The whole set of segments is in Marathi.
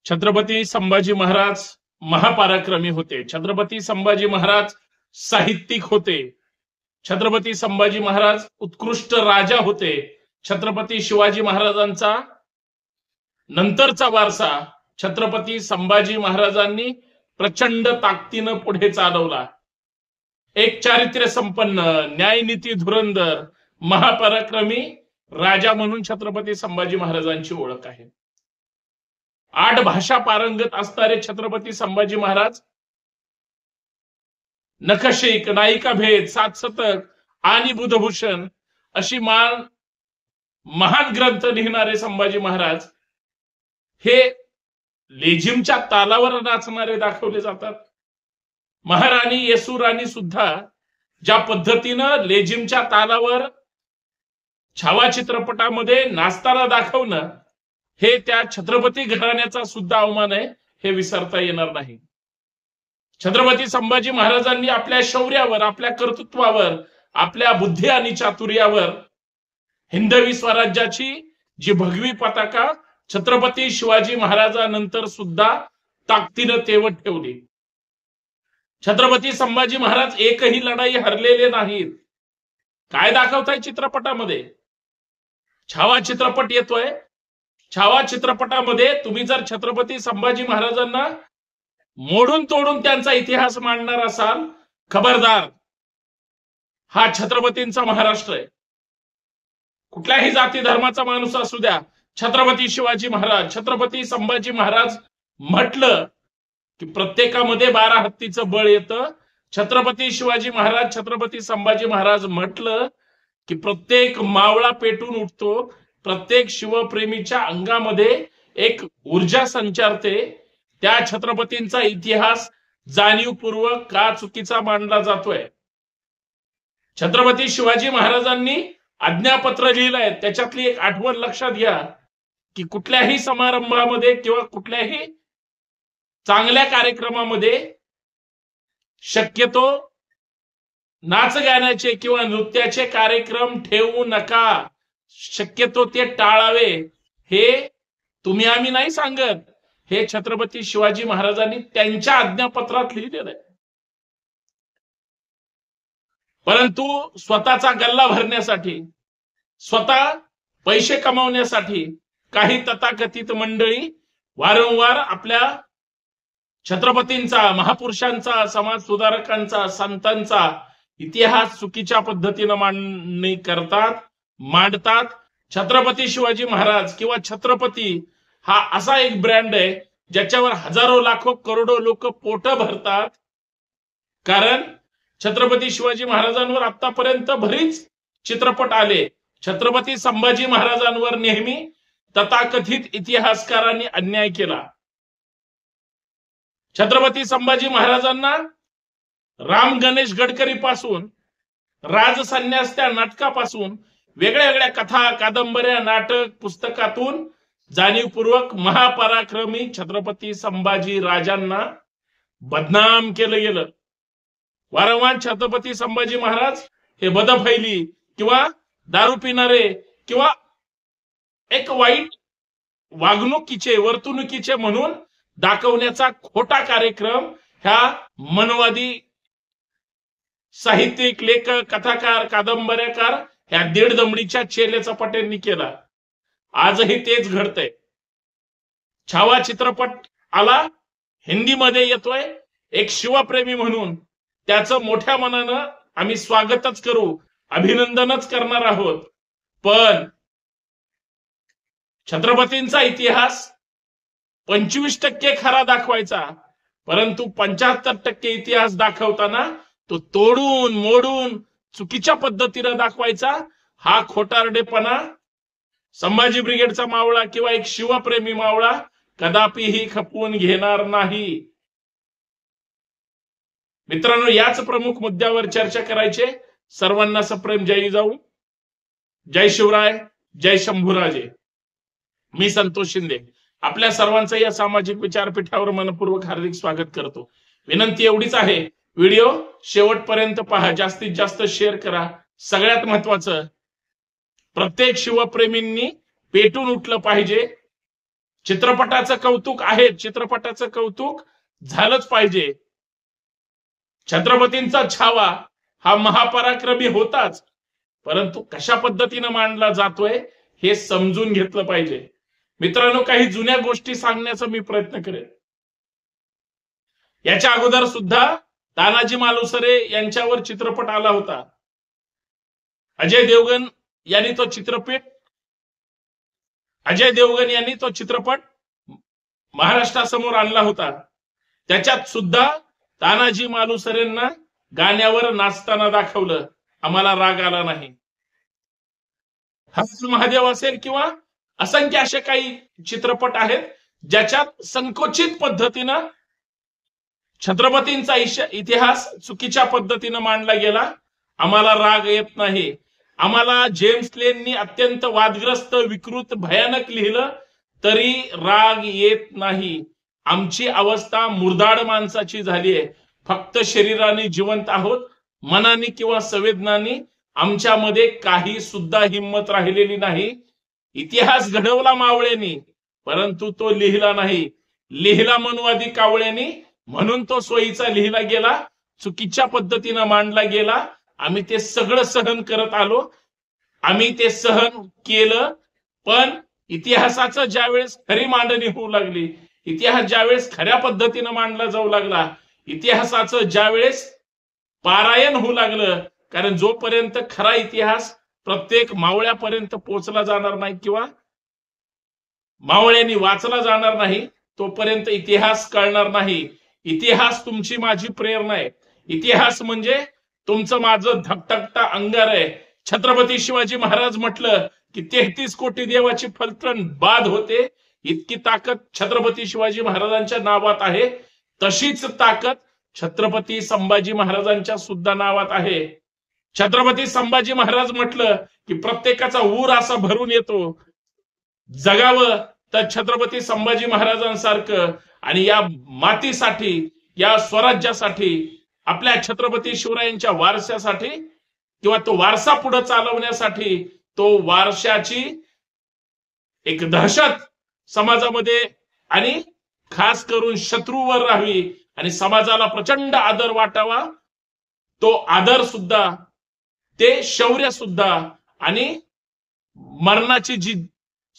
छत्रपती संभाजी महाराज महापराक्रमी होते. छत्रपती संभाजी महाराज साहित्यिक होते. छत्रपती संभाजी महाराज उत्कृष्ट राजा होते. छत्रपती शिवाजी महाराजांचा नंतरचा वारसा छत्रपती संभाजी महाराजांनी प्रचंड ताकदीनं पुढे चालवला. एक चारित्र्य संपन्न, न्यायनीती धुरंधर, महापराक्रमी राजा म्हणून छत्रपती संभाजी महाराजांची ओळख आहे. 8 भाषा पारंगत असणारे छत्रपती संभाजी महाराज नखशिक, नायिका भेद, 7 शतक आणि बुधभूषण अशी महान ग्रंथ लिहिणारे संभाजी महाराज हे लेझिमच्या तालावर नाचणारे दाखवले जातात. महाराणी येसुराणी सुद्धा ज्या पद्धतीनं लेझिमच्या तालावर छावा चित्रपटामध्ये नाचताना दाखवणं हे त्या छत्रपती घराण्याचा सुद्धा अवमान आहे, हे विसरता येणार नाही. छत्रपती संभाजी महाराजांनी आपल्या शौर्यावर, आपल्या कर्तृत्वावर, आपल्या बुद्धी आणि चातुर्यावर हिंदवी स्वराज्याची जी भगवी पताका छत्रपती शिवाजी महाराजांनंतर सुद्धा ताकदीनं तेवत ठेवली. छत्रपती संभाजी महाराज एकही लढाई हरलेले नाहीत. काय दाखवताय चित्रपटामध्ये? छावा चित्रपट येतोय. छावा चित्रपटामध्ये तुम्ही जर छत्रपती संभाजी महाराजांना मोडून तोडून त्यांचा इतिहास मांडणार असाल, खबरदार, हा छत्रपतींचा महाराष्ट्र आहे. कुठल्याही जाती धर्माचा माणूस असू द्या, छत्रपती शिवाजी महाराज, छत्रपती संभाजी महाराज म्हटलं की प्रत्येकामध्ये 12 हत्तीचं बळ येतं. छत्रपती शिवाजी महाराज, छत्रपती संभाजी महाराज म्हटलं की प्रत्येक मावळा पेटून उठतो. प्रत्येक शिवप्रेमीच्या अंगामध्ये एक ऊर्जा संचारते. त्या छत्रपतींचा इतिहास जाणीवपूर्वक का चुकीचा मांडला जातोय? छत्रपती शिवाजी महाराजांनी आज्ञापत्र लिहिलंय, त्याच्यातली एक आठवण लक्षात घ्या की कुठल्याही समारंभामध्ये किंवा कुठल्याही चांगल्या कार्यक्रमामध्ये शक्यतो नाच गाण्याचे किंवा नृत्याचे कार्यक्रम ठेवू नका. शक्यतो ते टाळावे. हे तुम्ही आम्ही नाही सांगत, हे छत्रपती शिवाजी महाराजांनी त्यांच्या आज्ञापत्रात लिहिलेलं आहे. परंतु स्वतःचा गल्ला भरण्यासाठी, स्वतः पैसे कमावण्यासाठी काही तथाकथित मंडळी वारंवार आपल्या छत्रपतींचा, महापुरुषांचा, समाज सुधारकांचा, संतांचा इतिहास चुकीच्या पद्धतीनं मांडतात. छत्रपती शिवाजी महाराज किंवा छत्रपती हा असा एक ब्रँड आहे ज्याच्यावर हजारो, लाखो, करोडो लोक पोट भरतात. कारण छत्रपती शिवाजी महाराजांवर आतापर्यंत बरीच चित्रपट आले. छत्रपती संभाजी महाराजांवर नेहमी तथाकथित इतिहासकारांनी अन्याय केला. छत्रपती संभाजी महाराजांना राम गणेश गडकरी पासून, राज संन्यास त्या नाटकापासून, वेगळ्या वेगळ्या कथा, कादंबऱ्या, नाटक, पुस्तकातून जाणीवपूर्वक महापराक्रमी छत्रपती संभाजी राजांना बदनाम केलं गेलं. वारंवार छत्रपती संभाजी महाराज हे बदफैली किंवा दारू पिणारे किंवा एक वाईट वागणुकीचे, वर्तणुकीचे म्हणून दाखवण्याचा खोटा कार्यक्रम ह्या मनवादी साहित्यिक, लेखक, कथाकार, कादंबऱ्याकार ह्या दीड दमडीच्या चेले चपाट्यांनी केला. आजही तेच घडतंय. छावा चित्रपट आला, हिंदीमध्ये येतोय. एक शिवप्रेमी म्हणून त्याचं मोठ्या मनानं आम्ही स्वागतच करू, अभिनंदनच करणार आहोत. पण छत्रपतींचा इतिहास 25% खरा दाखवायचा, परंतु 75% इतिहास दाखवताना तो तोडून मोडून चुकीच्या पद्धतीने दाखवायचा. हा खोटारडेपणा संभाजी ब्रिगेडचा मावळा किंवा एक शिवप्रेमी मावळा कदापिही खपवून घेणार नाही. मित्रांनो, याच प्रमुख मुद्द्यावर चर्चा करायचे. सर्वांना सप्रेम जय जाऊ, जय शिवराय, जय शंभूराजे. मी संतोष शिंदे आपल्या सर्वांचं या सामाजिक विचारपीठावर मनपूर्वक हार्दिक स्वागत करतो. विनंती एवढीच आहे, व्हिडिओ शेवटपर्यंत पहा, जास्तीत जास्त शेअर करा. सगळ्यात महत्वाचं, प्रत्येक शिवप्रेमींनी पेटून उठलं पाहिजे. चित्रपटाचं कौतुक आहे, चित्रपटाचं कौतुक झालंच पाहिजे. छत्रपतींचा छावा हा महापराक्रमी होताच, परंतु कशा पद्धतीनं मांडला जातोय हे समजून घेतलं पाहिजे. मित्रांनो, काही जुन्या गोष्टी सांगण्याचा मी प्रयत्न करेन. याच्या अगोदर सुद्धा तानाजी मालुसरे यांच्यावर चित्रपट आला होता. अजय देवगन यांनी तो चित्रपट महाराष्ट्रासमोर आणला होता. त्याच्यात सुद्धा तानाजी मालुसरेंना गाण्यावर नाचताना दाखवलं. आम्हाला राग आला नाही. हस महादेव असेल किंवा असंख्य असे काही चित्रपट आहेत ज्याच्यात संकोचित पद्धतीनं छत्रपतींचा इतिहास चुकीच्या पद्धतीनं मांडला गेला. आम्हाला राग येत नाही. आम्हाला जेम्स लेननी अत्यंत वादग्रस्त, विकृत, भयानक लिहिलं तरी राग येत नाही. आमची अवस्था मुर्दाड माणसाची झाली आहे. फक्त शरीराने जिवंत आहोत, मनाने किंवा संवेदनांनी आमच्यामध्ये काही सुद्धा हिंमत राहिलेली नाही. इतिहास घडवला मावळ्यांनी, परंतु तो लिहिला नाही. लिहिला मनुवादी कावळ्यांनी, म्हणून तो सोयीचा लिहिला गेला, चुकीच्या पद्धतीनं मांडला गेला. आम्ही ते सगळं सहन करत आलो, आम्ही ते सहन केलं. पण इतिहासाचं ज्यावेळेस खरी मांडणी होऊ लागली, इतिहास ज्यावेळेस खऱ्या पद्धतीनं मांडला जाऊ लागला, इतिहासाचं ज्यावेळेस पारायण होऊ लागलं, कारण जोपर्यंत खरा इतिहास प्रत्येक मावळ्यापर्यंत पोहोचला जाणार नाही किंवा मावळ्यांनी वाचला जाणार नाही, तोपर्यंत इतिहास कळणार नाही. इतिहास तुमची माझी प्रेरणा आहे. इतिहास म्हणजे तुमचं माझं धगधगता अंगार आहे. छत्रपती शिवाजी महाराज म्हटलं की 33 कोटी देवाची फलटण बाद होते. इतकी ताकद छत्रपती शिवाजी महाराजांच्या नावात आहे. तशीच ताकद छत्रपती संभाजी महाराजांच्या सुद्धा नावात आहे. छत्रपती संभाजी महाराज म्हटलं की प्रत्येकाचा ऊर असा भरून येतो. जगावं तर छत्रपती संभाजी महाराजांसारखं, आणि या मातीसाठी, या स्वराज्यासाठी, आपल्या छत्रपती शिवरायांच्या वारशासाठी किंवा तो वारसा पुढे चालवण्यासाठी, तो वारशाची एक दहशत समाजामध्ये आणि खास करून शत्रूवर राहावी आणि समाजाला प्रचंड आदर वाटावा. तो आदर सुद्धा, ते शौर्य सुद्धा आणि मरणाची जी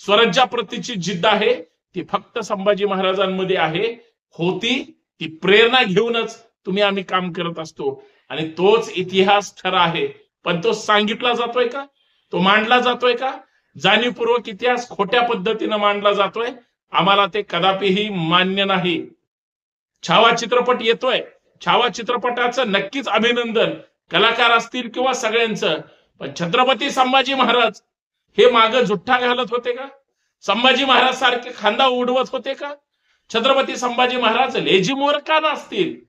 स्वराज्याप्रतीची जिद्द आहे ती फक्त संभाजी महाराजांमध्ये आहे, होती. ती प्रेरणा घेऊनच आम्ही काम करत असतो आणि तोच इतिहास खरा आहे. पण तो सांगितला जातोय का? तो मांडला जातोय का? जाणीवपूर्वक इतिहास खोट्या पद्धतीनं मांडला जातोय. आम्हाला ते कदापिही मान्य नाही. छावा चित्रपट येतोय, छावा चित्रपटाचं नक्कीच अभिनंदन, कलाकार असतील किंवा सगळ्यांचं. पण छत्रपती संभाजी महाराज हे मागं जुठ्ठा घालत होते का? संभाजी महाराज सारखे खांदा उडवत होते का? छत्रपती संभाजी महाराज लेझिमवर का नसतील?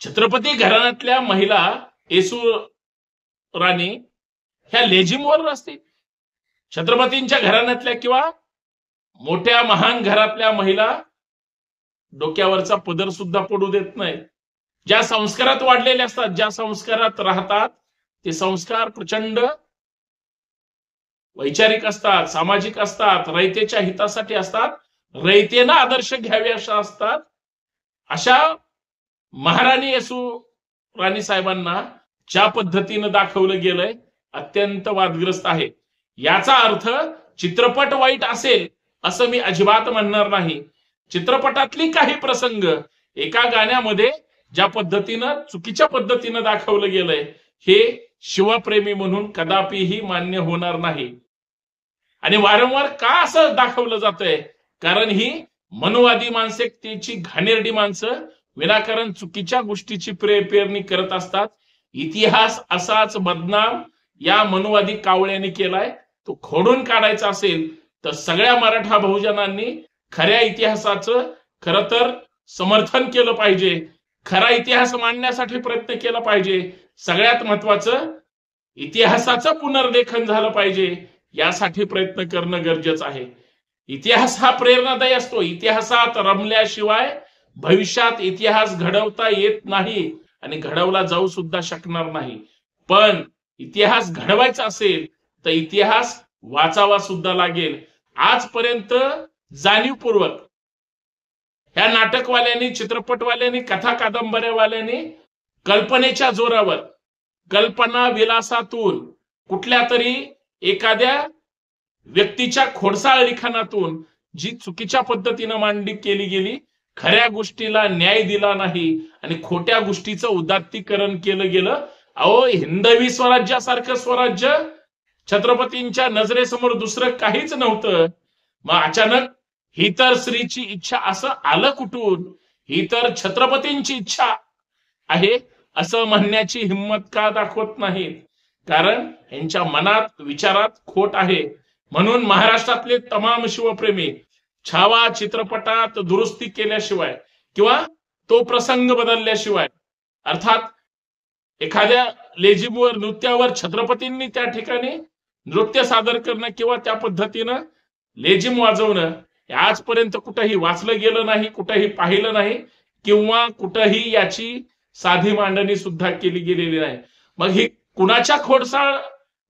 छत्रपती घराण्यातल्या महिला येसू राणी ह्या लेझिमवर नसतील. छत्रपतींच्या घराण्यातल्या किंवा मोठ्या महान घरातल्या महिला डोक्यावरचा पदर सुद्धा पडू देत नाहीत. ज्या संस्कारात वाढलेले असतात, ज्या संस्कारात राहतात, ते संस्कार प्रचंड वैचारिक असतात, सामाजिक असतात, रयतेच्या हितासाठी असतात, रयतेनं आदर्श घ्यावे अशा असतात. अशा महाराणी येसू राणी साहेबांना ज्या पद्धतीनं दाखवलं गेलंय अत्यंत वादग्रस्त आहे. याचा अर्थ चित्रपट वाईट असेल असं मी अजिबात म्हणणार नाही. चित्रपटातली काही प्रसंग एका गाण्यामध्ये ज्या पद्धतीनं चुकीच्या पद्धतीनं दाखवलं गेलंय हे शिवप्रेमी म्हणून कदापिही मान्य होणार नाही. आणि वारंवार का असं दाखवलं जातंय? कारण ही मनुवादी मानसिकतेची घाणेरडी माणसं विनाकारण चुकीच्या गोष्टीची पेरणी करत असतात. इतिहास असाच बदनाम या मनुवादी कावळ्यांनी केलाय. तो खोडून काढायचा असेल तर सगळ्या मराठा बहुजनांनी खऱ्या इतिहासाचं खरं तर समर्थन केलं पाहिजे. खरा इतिहास मांडण्यासाठी प्रयत्न केला पाहिजे. सगळ्यात महत्वाचं इतिहासाचं पुनर्लेखन झालं पाहिजे. यासाठी प्रयत्न करणं गरजेचं आहे. इतिहास हा प्रेरणादायी असतो. इतिहासात रमल्याशिवाय भविष्यात इतिहास घडवता येत नाही आणि घडवला जाऊ सुद्धा शकणार नाही. पण इतिहास घडवायचा असेल तर इतिहास वाचावा सुद्धा लागेल. आजपर्यंत जाणीवपूर्वक ह्या नाटकवाल्यांनी, चित्रपटवाल्यांनी, कथा कादंबऱ्यावाल्यांनी कल्पनेच्या जोरावर, कल्पना विलासातून, कुठल्या तरी एखाद्या व्यक्तीच्या खोडसाळ लिखाणातून जी चुकीच्या पद्धतीनं मांडणी केली गेली, खऱ्या गोष्टीला न्याय दिला नाही आणि खोट्या गोष्टीचं उदात्तीकरण केलं गेलं. अहो, हिंदवी स्वराज्यासारखं स्वराज्य छत्रपतींच्या नजरेसमोर दुसरं काहीच नव्हतं. मग अचानक ही तर स्त्रीची इच्छा असं आलं कुठून? ही तर छत्रपतींची इच्छा आहे असं म्हणण्याची हिंमत का दाखवत नाहीत? कारण यांच्या मनात, विचारात खोट आहे. म्हणून महाराष्ट्रातले तमाम शिवप्रेमी छावा चित्रपटात दुरुस्ती केल्याशिवाय किंवा तो प्रसंग बदलल्याशिवाय, अर्थात एखाद्या लेझिमवर, नृत्यावर छत्रपतींनी त्या ठिकाणी नृत्य सादर करणं किंवा त्या पद्धतीनं लेझिम वाजवणं आजपर्यंत कुठंही वाचलं गेलं नाही, कुठंही पाहिलं नाही किंवा कुठंही याची साधी मांडणी सुद्धा केली गेलेली नाही. मग ही कुणाच्या खोडसाळ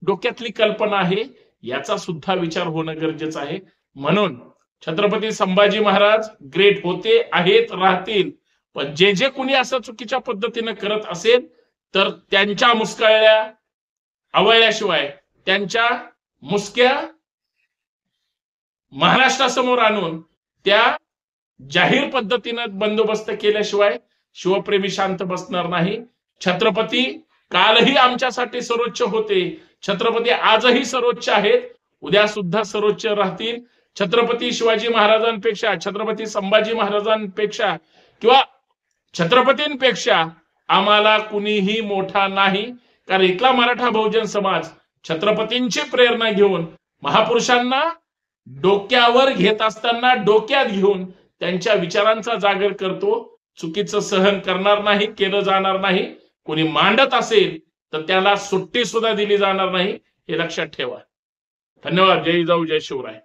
डोक्यातली कल्पना आहे याचा सुद्धा विचार होणं गरजेचं आहे. म्हणून छत्रपती संभाजी महाराज ग्रेट होते, आहेत, राहतील. पण जे जे कुणी असं चुकीच्या पद्धतीनं करत असेल तर त्यांच्या मुस्कळल्या आवळल्याशिवाय, त्यांच्या मुसक्या महाराष्ट्रासमोर आणून त्या जाहीर पद्धतीनं बंदोबस्त केल्याशिवाय शिवप्रेमी शांत बसणार नाही. छत्रपती कालही आमच्यासाठी सर्वोच्च होते, छत्रपती आजही सर्वोच्च आहेत, उद्या सुद्धा सर्वोच्च राहतील. छत्रपती शिवाजी महाराजांपेक्षा, छत्रपती संभाजी महाराजांपेक्षा किंवा छत्रपतींपेक्षा आम्हाला कुणीही मोठा नाही. कारण इथला मराठा बहुजन समाज छत्रपतींची प्रेरणा घेऊन, महापुरुषांना डोक्यावर घेत असताना डोक्यात घेऊन त्यांच्या विचारांचा जागर करतो. चुकीचं सहन करणार नाही, केलं जाणार नाही. कोणी मांडत असेल तर त्याला सुट्टी सुद्धा दिली जाणार नाही, हे लक्षात ठेवा. धन्यवाद. जय जाऊ, जय शिवराय.